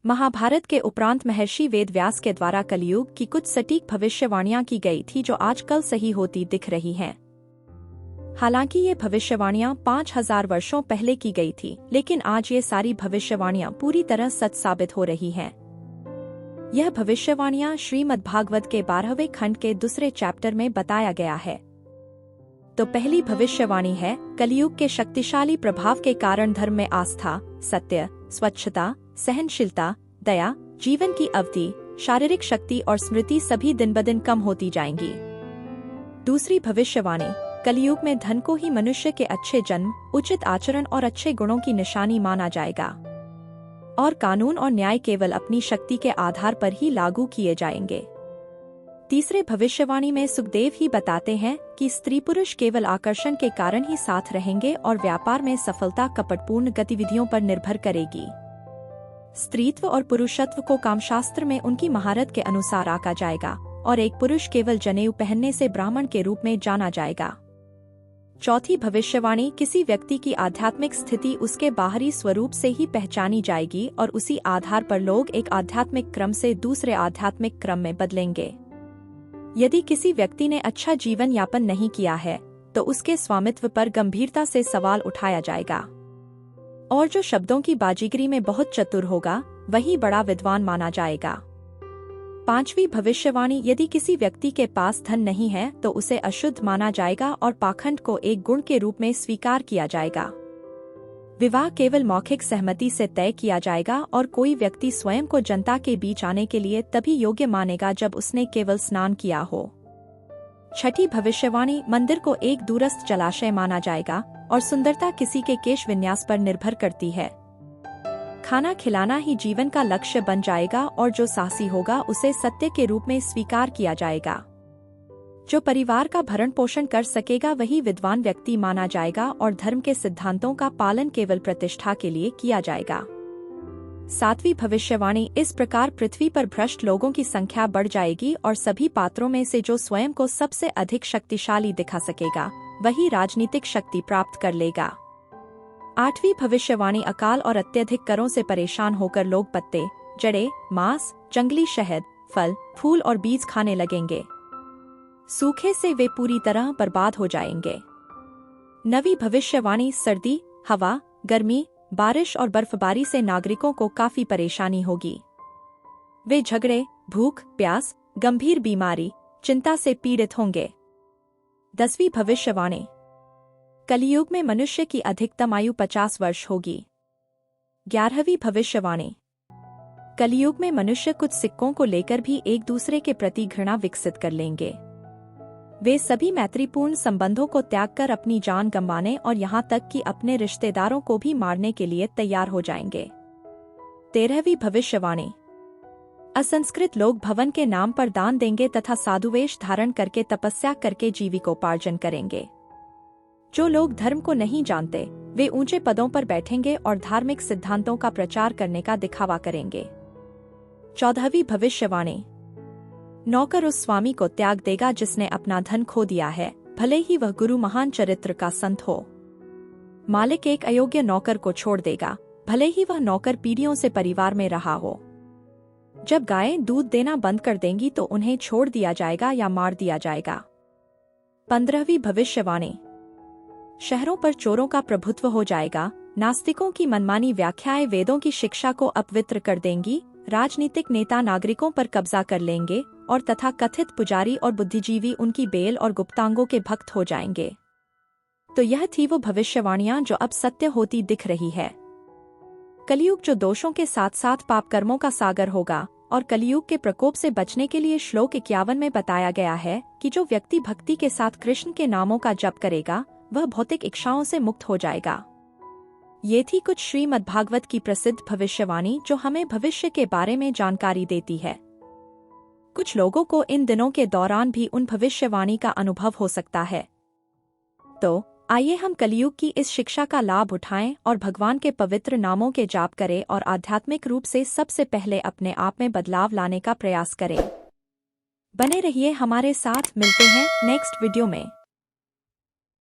महाभारत के उपरांत महर्षि वेदव्यास के द्वारा कलियुग की कुछ सटीक भविष्यवाणियां की गई थी जो आजकल सही होती दिख रही हैं। हालांकि ये भविष्यवाणियां 5000 वर्षों पहले की गई थी, लेकिन आज ये सारी भविष्यवाणियां पूरी तरह सच साबित हो रही हैं। यह भविष्यवाणियां श्रीमद्भागवत के 12वें खंड के दूसरे चैप्टर में बताया गया है। तो पहली भविष्यवाणी है, कलियुग के शक्तिशाली प्रभाव के कारण धर्म में आस्था, सत्य, स्वच्छता, सहनशीलता, दया, जीवन की अवधि, शारीरिक शक्ति और स्मृति सभी दिन ब दिन कम होती जाएंगी। दूसरी भविष्यवाणी, कलियुग में धन को ही मनुष्य के अच्छे जन्म, उचित आचरण और अच्छे गुणों की निशानी माना जाएगा और कानून और न्याय केवल अपनी शक्ति के आधार पर ही लागू किए जाएंगे। तीसरे भविष्यवाणी में सुखदेव ही बताते हैं कि स्त्री पुरुष केवल आकर्षण के कारण ही साथ रहेंगे और व्यापार में सफलता कपटपूर्ण गतिविधियों पर निर्भर करेगी। स्त्रीत्व और पुरुषत्व को कामशास्त्र में उनकी महारत के अनुसार आंका जाएगा और एक पुरुष केवल जनेऊ पहनने से ब्राह्मण के रूप में जाना जाएगा। चौथी भविष्यवाणी, किसी व्यक्ति की आध्यात्मिक स्थिति उसके बाहरी स्वरूप से ही पहचानी जाएगी और उसी आधार पर लोग एक आध्यात्मिक क्रम से दूसरे आध्यात्मिक क्रम में बदलेंगे। यदि किसी व्यक्ति ने अच्छा जीवन यापन नहीं किया है तो उसके स्वामित्व पर गंभीरता से सवाल उठाया जाएगा और जो शब्दों की बाजीगरी में बहुत चतुर होगा वही बड़ा विद्वान माना जाएगा। पांचवी भविष्यवाणी, यदि किसी व्यक्ति के पास धन नहीं है तो उसे अशुद्ध माना जाएगा और पाखंड को एक गुण के रूप में स्वीकार किया जाएगा। विवाह केवल मौखिक सहमति से तय किया जाएगा और कोई व्यक्ति स्वयं को जनता के बीच आने के लिए तभी योग्य मानेगा जब उसने केवल स्नान किया हो। छठी भविष्यवाणी, मंदिर को एक दूरस्थ जलाशय माना जाएगा और सुंदरता किसी के केश विन्यास पर निर्भर करती है। खाना खिलाना ही जीवन का लक्ष्य बन जाएगा और जो साहसी होगा उसे सत्य के रूप में स्वीकार किया जाएगा। जो परिवार का भरण पोषण कर सकेगा वही विद्वान व्यक्ति माना जाएगा और धर्म के सिद्धांतों का पालन केवल प्रतिष्ठा के लिए किया जाएगा। सातवीं भविष्यवाणी, इस प्रकार पृथ्वी पर भ्रष्ट लोगों की संख्या बढ़ जाएगी और सभी पात्रों में से जो स्वयं को सबसे अधिक शक्तिशाली दिखा सकेगा वही राजनीतिक शक्ति प्राप्त कर लेगा। आठवीं भविष्यवाणी, अकाल और अत्यधिक करों से परेशान होकर लोग पत्ते, जड़ें, मांस, जंगली शहद, फल, फूल और बीज खाने लगेंगे। सूखे से वे पूरी तरह बर्बाद हो जाएंगे। नवी भविष्यवाणी, सर्दी, हवा, गर्मी, बारिश और बर्फबारी से नागरिकों को काफी परेशानी होगी। वे झगड़े, भूख, प्यास, गंभीर बीमारी, चिंता से पीड़ित होंगे। 10वीं भविष्यवाणी, कलियुग में मनुष्य की अधिकतम आयु 50 वर्ष होगी। 11वीं भविष्यवाणी, कलियुग में मनुष्य कुछ सिक्कों को लेकर भी एक दूसरे के प्रति घृणा विकसित कर लेंगे। वे सभी मैत्रीपूर्ण संबंधों को त्याग कर अपनी जान गंवाने और यहाँ तक कि अपने रिश्तेदारों को भी मारने के लिए तैयार हो जाएंगे। 13वीं भविष्यवाणी, असंस्कृत लोग भवन के नाम पर दान देंगे तथा साधुवेश धारण करके तपस्या करके जीविकोपार्जन करेंगे। जो लोग धर्म को नहीं जानते वे ऊंचे पदों पर बैठेंगे और धार्मिक सिद्धांतों का प्रचार करने का दिखावा करेंगे। 14वीं भविष्यवाणी, नौकर उस स्वामी को त्याग देगा जिसने अपना धन खो दिया है, भले ही वह गुरु महान चरित्र का संत हो। मालिक एक अयोग्य नौकर को छोड़ देगा, भले ही वह नौकर पीढ़ियों से परिवार में रहा हो। जब गायें दूध देना बंद कर देंगी तो उन्हें छोड़ दिया जाएगा या मार दिया जाएगा। 15वीं भविष्यवाणी, शहरों पर चोरों का प्रभुत्व हो जाएगा। नास्तिकों की मनमानी व्याख्याएं वेदों की शिक्षा को अपवित्र कर देंगी। राजनीतिक नेता नागरिकों पर कब्जा कर लेंगे और तथा कथित पुजारी और बुद्धिजीवी उनकी बेल और गुप्तांगों के भक्त हो जाएंगे। तो यह थी वो भविष्यवाणियां जो अब सत्य होती दिख रही है। कलियुग जो दोषों के साथ साथ पाप कर्मों का सागर होगा और कलियुग के प्रकोप से बचने के लिए श्लोक 51 में बताया गया है कि जो व्यक्ति भक्ति के साथ कृष्ण के नामों का जप करेगा वह भौतिक इच्छाओं से मुक्त हो जाएगा। ये थी कुछ श्रीमद्भागवत की प्रसिद्ध भविष्यवाणी जो हमें भविष्य के बारे में जानकारी देती है। कुछ लोगों को इन दिनों के दौरान भी उन भविष्यवाणी का अनुभव हो सकता है। तो आइए हम कलियुग की इस शिक्षा का लाभ उठाएं और भगवान के पवित्र नामों के जाप करें और आध्यात्मिक रूप से सबसे पहले अपने आप में बदलाव लाने का प्रयास करें। बने रहिए हमारे साथ, मिलते हैं नेक्स्ट वीडियो में।